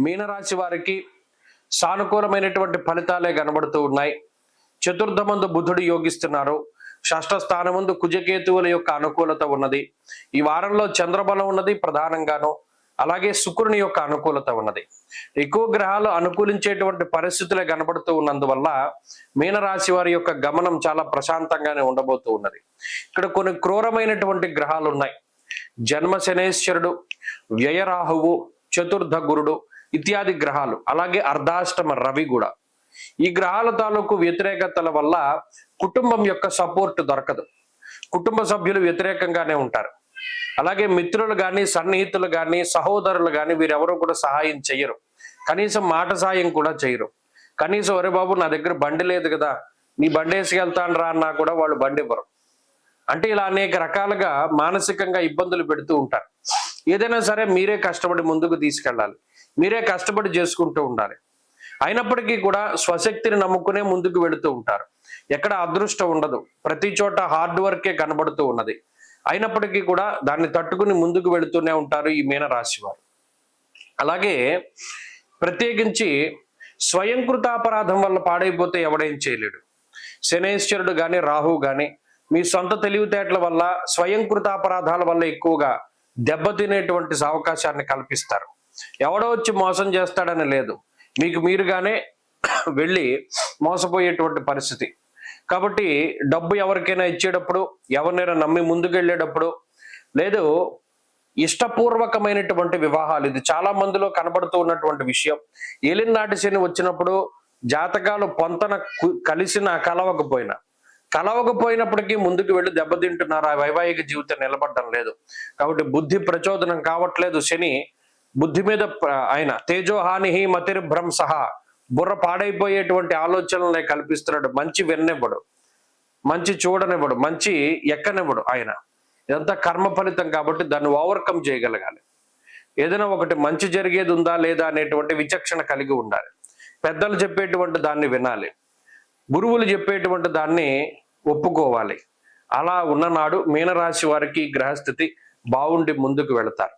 మీనరాశి వారికి సానుకూలమైనటువంటి ఫలితాలే కనబడుతూ ఉన్నాయి. చతుర్థమందు బుధుడు యోగిస్తున్నారు. షష్ఠ స్థానమందు కుజకేతువుల యొక్క అనుకూలత ఉన్నది. ఈ వారంలో చంద్రబలం ఉన్నది ప్రధానంగాను. అలాగే శుక్రుని యొక్క అనుకూలత ఉన్నది. ఎక్కువ గ్రహాలు అనుకూలించేటువంటి పరిస్థితులే కనబడుతూ ఉన్నందువల్ల మీనరాశి వారి యొక్క గమనం చాలా ప్రశాంతంగానే ఉండబోతూ ఉన్నది. ఇక్కడ కొన్ని క్రూరమైనటువంటి గ్రహాలు ఉన్నాయి. జన్మ శనేశ్వరుడు, వ్యయరాహువు, చతుర్థ గురుడు ఇత్యాది గ్రహాలు, అలాగే అర్ధాష్టమ రవి కూడా. ఈ గ్రహాల తాలూకు వ్యతిరేకతల వల్ల కుటుంబం యొక్క సపోర్ట్ దొరకదు. కుటుంబ సభ్యులు వ్యతిరేకంగానే ఉంటారు. అలాగే మిత్రులు కానీ, సన్నిహితులు కానీ, సహోదరులు కానీ వీరెవరూ కూడా సహాయం చెయ్యరు. కనీసం మాట సాయం కూడా చేయరు. కనీసం ఒరే బాబు నా దగ్గర బండి లేదు కదా, నీ బండి వేసుకెళ్తాను రా అన్నా కూడా వాళ్ళు బండి ఇవ్వరు. అంటే ఇలా అనేక రకాలుగా మానసికంగా ఇబ్బందులు పెడుతూ ఉంటారు. ఏదైనా సరే మీరే కష్టపడి ముందుకు తీసుకెళ్ళాలి, మీరే కష్టపడి చేసుకుంటూ ఉండాలి. అయినప్పటికీ కూడా స్వశక్తిని నమ్ముకునే ముందుకు వెళుతూ ఉంటారు. ఎక్కడ అదృష్టం ఉండదు, ప్రతి చోట హార్డ్ వర్కే కనబడుతూ ఉన్నది. అయినప్పటికీ కూడా దాన్ని తట్టుకుని ముందుకు వెళుతూనే ఉంటారు ఈ మీనరాశి వారు. అలాగే ప్రత్యేకించి స్వయంకృతాపరాధం వల్ల పాడైపోతే ఎవడేం చేయలేడు. శనేశ్వరుడు కానీ, రాహు కానీ మీ సొంత తెలివితేటల వల్ల, స్వయంకృతాపరాధాల వల్ల ఎక్కువగా దెబ్బతినేటువంటి అవకాశాన్ని కల్పిస్తారు. ఎవడో వచ్చి మోసం చేస్తాడని లేదు, మీకు మీరుగానే వెళ్ళి మోసపోయేటువంటి పరిస్థితి. కాబట్టి డబ్బు ఎవరికైనా ఇచ్చేటప్పుడు, ఎవరినైనా నమ్మి ముందుకెళ్ళేటప్పుడు, లేదు ఇష్టపూర్వకమైనటువంటి వివాహాలు, ఇది చాలా మందిలో కనబడుతూ ఉన్నటువంటి విషయం. ఏలినాటి శని వచ్చినప్పుడు జాతకాలు పొంతన కలిసినా కలవకపోయినప్పటికీ ముందుకు వెళ్ళి దెబ్బతింటున్నారు. ఆ వైవాహిక జీవితం నిలబడడం లేదు. కాబట్టి బుద్ధి ప్రచోదనం కావట్లేదు. శని బుద్ధి మీద ఆయన తేజోహాని మతిర్భ్రంశ, బుర్ర పాడైపోయేటువంటి ఆలోచనలనే కల్పిస్తున్నాడు. మంచి విన్ననివ్వడు, మంచి చూడనివ్వడు, మంచి ఎక్కనివ్వడు ఆయన. ఇదంతా కర్మ ఫలితం కాబట్టి దాన్ని ఓవర్కమ్ చేయగలగాలి. ఏదైనా ఒకటి మంచి జరిగేది ఉందా లేదా అనేటువంటి విచక్షణ కలిగి ఉండాలి. పెద్దలు చెప్పేటువంటి దాన్ని వినాలి, గురువులు చెప్పేటువంటి దాన్ని ఒప్పుకోవాలి. అలా ఉన్ననాడు మీనరాశి వారికి గ్రహస్థితి బాగుండి ముందుకు వెళతారు.